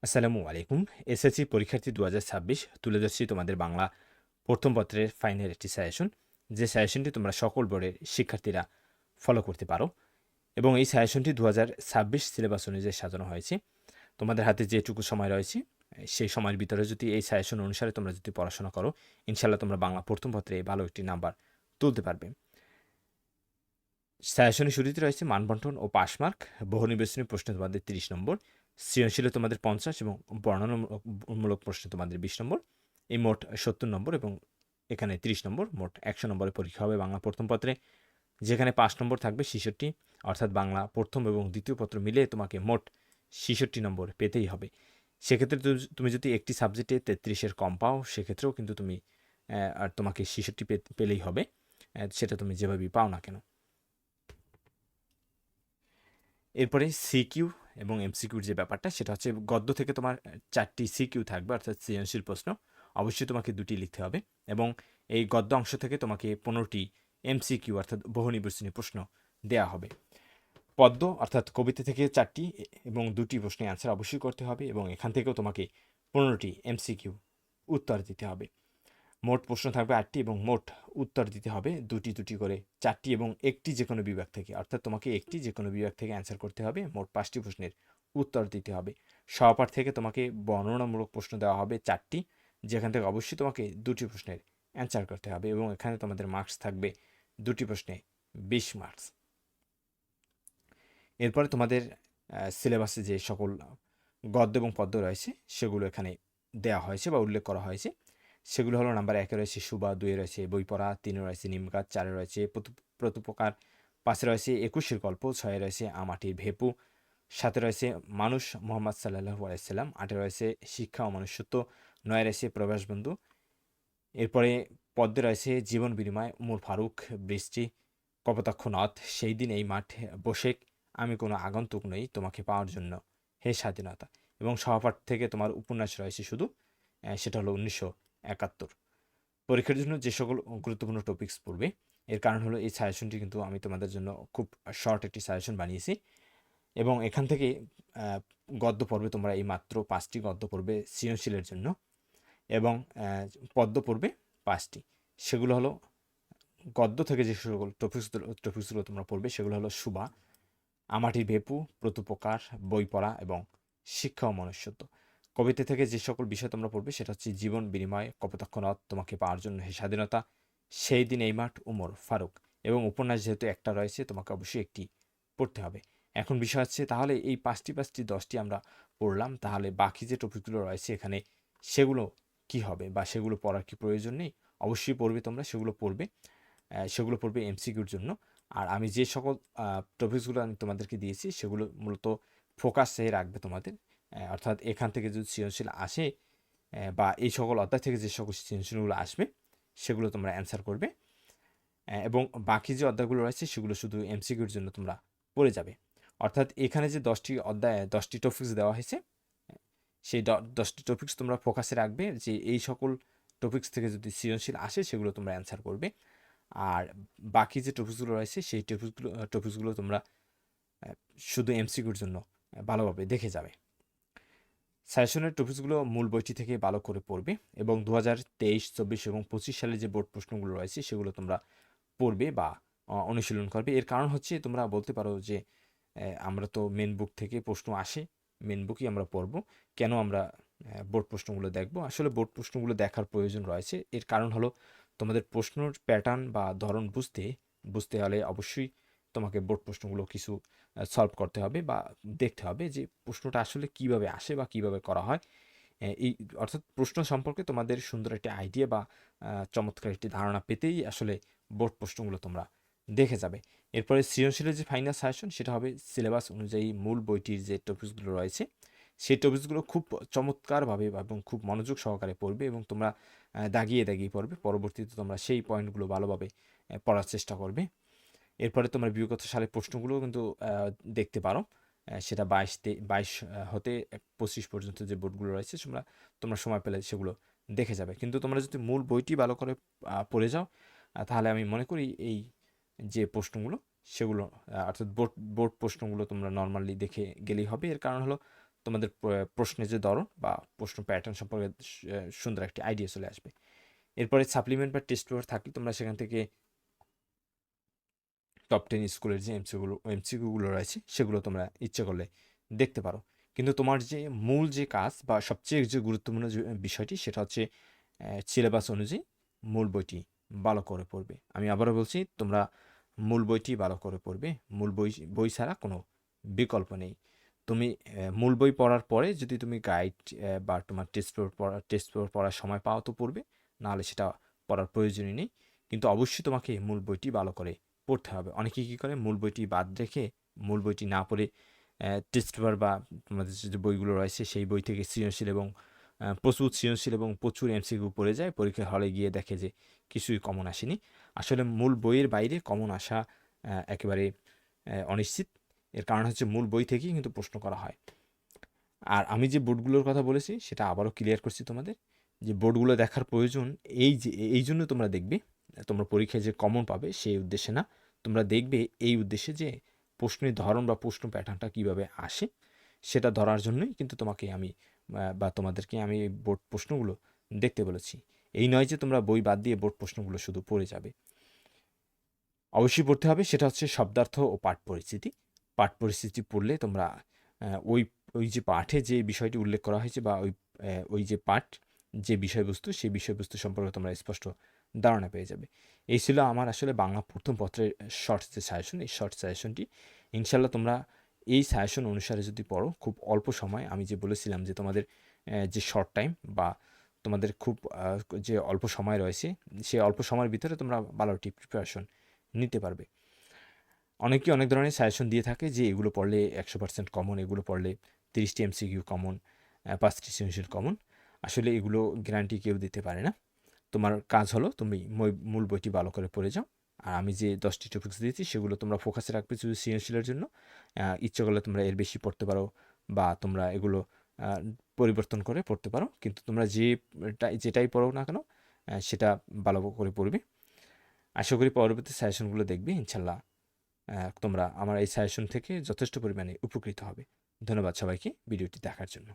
আসসালামু আলাইকুম। এসএসসি পরীক্ষার্থী ২০২৬ তুলে ধরছি তোমাদের বাংলা প্রথম পত্রের ফাইনাল একটি সাজেশন। যে সাজেশনটি তোমরা সকল বোর্ডের শিক্ষার্থীরা ফলো করতে পারো এবং এই সাজেশনটি ২০২৬ সিলেবাস অনুযায়ী সাজানো হয়েছে। তোমাদের হাতে যেটুকু সময় রয়েছে সেই সময়ের ভিতরে যদি এই সাজেশন অনুসারে তোমরা যদি পড়াশোনা করো, ইনশাআল্লাহ তোমরা বাংলা প্রথম পত্রে ভালো একটি নাম্বার তুলতে পারবে। সাজেশনের শুরুতে রয়েছে মানবন্টন ও পাস মার্ক, বহু নির্বাচনী প্রশ্ন তোমাদের ৩০ নম্বর, সৃজনশীলে তোমাদের ৫০ এবং বর্ণনামূলক প্রশ্ন তোমাদের ২০ নম্বর। এই মোট ৭০ নম্বর এবং এখানে ৩০ নম্বর, মোট ১০০ নম্বরের পরীক্ষা হবে বাংলা প্রথম পত্রে, যেখানে ৫ নম্বর থাকবে ৬৬, অর্থাৎ বাংলা প্রথম এবং দ্বিতীয় পত্র মিলিয়ে তোমাকে মোট ৬৬ নম্বর পেতেই হবে। সেক্ষেত্রে তুমি যদি একটি সাবজেক্টে ৩৩-এর কম পাও, সেক্ষেত্রেও কিন্তু তুমি আর তোমাকে ৬৬ পেলেই হবে, সেটা তুমি যেভাবেই পাও না কেন। এরপরে সিকিউ এবং এমসিকিউর যে ব্যাপারটা, সেটা হচ্ছে গদ্য থেকে তোমার ৪টি সিকিউ থাকবে, অর্থাৎ সৃজনশীল প্রশ্ন। অবশ্যই তোমাকে ২টি লিখতে হবে এবং এই গদ্য অংশ থেকে তোমাকে ১৫টি এমসিকিউ অর্থাৎ বহু নির্বাচনী প্রশ্ন দেয়া হবে। পদ্য অর্থাৎ কবিতা থেকে ৪টি এবং ২টি প্রশ্নের অ্যান্সার অবশ্যই করতে হবে এবং এখান থেকেও তোমাকে ১৫টি এমসিকিউ উত্তর দিতে হবে। মোট প্রশ্ন থাকবে ৮টি এবং মোট উত্তর দিতে হবে ২টি করে ৪টি এবং একটি যে কোনো বিভাগ থেকে, অর্থাৎ তোমাকে একটি যে কোনো বিভাগ থেকে অ্যান্সার করতে হবে। মোট ৫টি প্রশ্নের উত্তর দিতে হবে। সহপাঠ থেকে তোমাকে বর্ণনামূলক প্রশ্ন দেওয়া হবে ৪টি, যেখান থেকে অবশ্যই তোমাকে ২টি প্রশ্নের অ্যান্সার করতে হবে এবং এখানে তোমাদের মার্কস থাকবে ২টি প্রশ্নে ২০ মার্কস। এরপরে তোমাদের সিলেবাসে যে সকল গদ্য এবং পদ্য রয়েছে সেগুলো এখানে দেওয়া হয়েছে বা উল্লেখ করা হয়েছে। সেগুলো হলো নাম্বার ১-এ রয়েছে সুবা, ২-এ রয়েছে বই পড়া, ৩-এ রয়েছে নিমগাছ, ৪-এ রয়েছে প্রতুপকার, ৫-এ রয়েছে একুশের গল্প, ৬-এ রয়েছে আমাটির ভেপু, ৭-এ রয়েছে মানুষ মোহাম্মদ সাল্লাল্লাহু আলাইহি সাল্লাম, ৮-এ রয়েছে শিক্ষা ও মনুষ্যত্ব, ৯-এ রয়েছে প্রবাস বন্ধু। এরপরে পদ্মে রয়েছে জীবন বিনিময়, উমর ফারুক, বৃষ্টি, কপোতাক্ষ নদ, সেই দিন এই মাঠে বসে, আমি কোনো আগন্তুক নই তোমাকে পাওয়ার জন্য, হে স্বাধীনতা। এবং সহপাঠ থেকে তোমার উপন্যাস রয়েছে শুধু, সেটা হলো ১৯৭১। পরীক্ষার জন্য যে সকল গুরুত্বপূর্ণ টপিকস পড়বে, এর কারণ হলো এই সাজেশনটি কিন্তু আমি তোমাদের জন্য খুব শর্ট একটি সাজেশন বানিয়েছি এবং এখান থেকে গদ্য পড়বে তোমরা এই মাত্র ৫টি গদ্য পড়বে সৃজনশীলের জন্য এবং পদ্য পড়বে ৫টি। সেগুলো হলো গদ্য থেকে যে সকল টপিক্সগুলো তোমরা পড়বে সেগুলো হলো সুবা, আমাটির ভেপু, প্রতুপকার, বই পড়া এবং শিক্ষা ও মনুষ্যত্ব। কবিতা থেকে যে সকল বিষয় তোমরা পড়বে সেটা হচ্ছে জীবন বিনিময়, কপোতাক্ষ নদ, তোমাকে পাওয়ার জন্য হে স্বাধীনতা, সেই দিন এই মাঠ, উমর ফারুক। এবং উপন্যাস যেহেতু একটা রয়েছে তোমাকে অবশ্যই একটি পড়তে হবে। এখন বিষয় হচ্ছে তাহলে এই ৫টি ১০টি আমরা পড়লাম, তাহলে বাকি যে টপিকগুলো রয়েছে এখানে সেগুলো কি হবে বা সেগুলো পড়ার কি প্রয়োজন নেই? অবশ্যই পড়বে তোমরা, সেগুলো পড়বে এমসিকিউর জন্য। আর আমি যে সকল টপিকসগুলো আমি তোমাদেরকে দিয়েছি সেগুলো মূলত ফোকাসে রাখবে তোমাদের, অর্থাৎ এখান থেকে যদি সৃজনশীল আসে বা এই সকল অধ্যায় থেকে যে সকল সৃজনশীলগুলো আসবে সেগুলো তোমরা অ্যান্সার করবে এবং বাকি যে অধ্যায়গুলো রয়েছে সেগুলো শুধু এমসিকিউর জন্য তোমরা পড়ে যাবে। অর্থাৎ এখানে যে 10টি অধ্যায় 10টি টপিকস দেওয়া হয়েছে, সেই 10টি টপিকস তোমরা ফোকাসে রাখবে যে এই সকল টপিকস থেকে যদি সৃজনশীল আসে সেগুলো তোমরা অ্যান্সার করবে। আর বাকি যে টপিকসগুলো রয়েছে সেই টপিকসগুলো তোমরা শুধু এমসিকিউর জন্য ভালোভাবে দেখে যাবে। সাজেশনের টপিকসগুলো মূল বইটি থেকে ভালো করে পড়বে এবং ২০২৩, ২৪ এবং ২৫ সালে যে বোর্ড প্রশ্নগুলো রয়েছে সেগুলো তোমরা পড়বে বা অনুশীলন করবে। এর কারণ হচ্ছে তোমরা বলতে পারো যে আমরা তো মেন বুক থেকে প্রশ্ন আসে, মেন বুকই আমরা পড়ব, কেন আমরা বোর্ড প্রশ্নগুলো দেখব? আসলে বোর্ড প্রশ্নগুলো দেখার প্রয়োজন রয়েছে। এর কারণ হলো তোমাদের প্রশ্নর প্যাটার্ন বা ধরন বুঝতে হলে অবশ্যই তোমাকে বোর্ড প্রশ্নগুলো কিছু সলভ করতে হবে বা দেখতে হবে যে প্রশ্নটা আসলে কিভাবে আসে বা কিভাবে করা হয়। এই অর্থাৎ প্রশ্ন সম্পর্কে তোমাদের সুন্দর একটি আইডিয়া বা চমৎকার একটি ধারণা পেতেই আসলে বোর্ড প্রশ্নগুলো তোমরা দেখে যাবে। এরপরে সৃজনশীলের যে ফাইনাল সাজেশন সেটা হবে সিলেবাস অনুযায়ী মূল বইটির যে টপিকসগুলো রয়েছে সেই টপিকসগুলো খুব চমৎকারভাবে এবং খুব মনোযোগ সহকারে পড়বে এবং তোমরা দাগিয়ে পড়বে। পরবর্তীতে তোমরা সেই পয়েন্টগুলো ভালোভাবে পড়ার চেষ্টা করবে। এরপরে তোমরা বিগত সালের প্রশ্নগুলোও কিন্তু দেখতে পারো। সেটা ২২ হতে ২৫ পর্যন্ত যে বোর্ডগুলো রয়েছে তোমরা সময় পেলে সেগুলো দেখে যাবে। কিন্তু তোমরা যদি মূল বইটি ভালো করে পড়ে যাও তাহলে আমি মনে করি এই যে প্রশ্নগুলো সেগুলো অর্থাৎ বোর্ড প্রশ্নগুলো তোমরা নরমালি দেখে গেলেই হবে। এর কারণ হলো তোমাদের প্রশ্নের যে ধরন বা প্রশ্ন প্যাটার্ন সম্পর্কে সুন্দর একটি আইডিয়া চলে আসবে। এরপরে সাপ্লিমেন্ট বা টেস্ট পেপার থাকলে তোমরা সেখান থেকে টপ 10 স্কুলের যে এমসিকিউগুলো রয়েছে সেগুলো তোমরা ইচ্ছে করলে দেখতে পারো। কিন্তু তোমার যে মূল যে কাজ বা সবচেয়ে যে গুরুত্বপূর্ণ যে বিষয়টি সেটা হচ্ছে সিলেবাস অনুযায়ী মূল বইটি ভালো করে পড়বে। আমি আবারও বলছি, তোমরা মূল বইটি ভালো করে পড়বে। মূল বই ছাড়া কোনো বিকল্প নেই। তুমি মূল বই পড়ার পরে যদি তুমি গাইড বা তোমার টেস্ট পেপার পড়ার সময় পাও তো পড়বে, নাহলে সেটা পড়ার প্রয়োজনই নেই। কিন্তু অবশ্যই তোমাকে মূল বইটি ভালো করে পড়তে হবে। অনেকে কী করে, মূল বইটি বাদ রেখে মূল বইটি না পড়ে টেস্ট পেপার বা তোমাদের যে বইগুলো রয়েছে সেই বই থেকে সৃজনশীল এবং প্রচুর সৃজনশীল এবং প্রচুর এমসিকিউ পড়ে যায়, পরীক্ষার হলে গিয়ে দেখে যে কিছুই কমন আসেনি। আসলে মূল বইয়ের বাইরে কমন আসা একেবারে অনিশ্চিত। এর কারণ হচ্ছে মূল বই থেকেই কিন্তু প্রশ্ন করা হয়। আর আমি যে বোর্ডগুলোর কথা বলেছি সেটা আবারও ক্লিয়ার করছি তোমাদের, যে বোর্ডগুলো দেখার প্রয়োজন এই জন্য তোমরা দেখবে, তোমরা পরীক্ষায় যে কমন পাবে সেই উদ্দেশ্যে না, তোমরা দেখবে এই উদ্দেশ্যে যে প্রশ্নের ধরন বা প্রশ্ন প্যাটার্নটা কীভাবে আসে সেটা ধরার জন্যই কিন্তু তোমাকে আমি বা তোমাদেরকে আমি বোর্ড প্রশ্নগুলো দেখতে বলেছি। এই নয় যে তোমরা বই বাদ দিয়ে বোর্ড প্রশ্নগুলো শুধু পড়ে যাবে। অবশ্যই পড়তে হবে, সেটা হচ্ছে শব্দার্থ ও পাঠ পরিস্থিতি। পাঠ পরিস্থিতি পড়লে তোমরা ওই ওই যে পাঠে যে বিষয়টি উল্লেখ করা হয়েছে বা ওই যে পাঠ যে বিষয়বস্তু সেই বিষয়বস্তু সম্পর্কে তোমরা স্পষ্ট ধারণা পেয়ে যাবে। এই ছিল আমার আসলে বাংলা প্রথম পত্রের শর্টস যে সাজেশন, এই শর্ট সাজেশনটি। ইনশাল্লাহ তোমরা এই সাজেশন অনুসারে যদি পড়ো, খুব অল্প সময়, আমি যে বলেছিলাম যে তোমাদের যে শর্ট টাইম বা তোমাদের খুব যে অল্প সময় রয়েছে সেই অল্প সময়ের ভিতরে তোমরা ভালো একটি প্রিপারেশন নিতে পারবে। অনেকেই অনেক ধরনের সাজেশন দিয়ে থাকে যে এগুলো পড়লে 100% কমন, এগুলো পড়লে 30টি এমসিকিউ কমন, 5টি সৃজনশীল কমন। আসলে এগুলো গ্যারান্টি কেউ দিতে পারে না। তোমার কাজ হলো তুমি মূল বইটি ভালো করে পড়ে যাও। আর আমি যে 10টি টপিক্স দিয়েছি সেগুলো তোমরা ফোকাসে রাখবে শুধু সৃজনশীলের জন্য। ইচ্ছে করলে তোমরা এর বেশি পড়তে পারো বা তোমরা এগুলো পরিবর্তন করে পড়তে পারো। কিন্তু তোমরা যেটাই পড়ো না কেন সেটা ভালো করে পড়বে। আশা করি পরবর্তী সাজেশনগুলো দেখবে, ইনশাল্লাহ তোমরা আমার এই সাজেশন থেকে যথেষ্ট পরিমাণে উপকৃত হবে। ধন্যবাদ সবাইকে ভিডিওটি দেখার জন্য।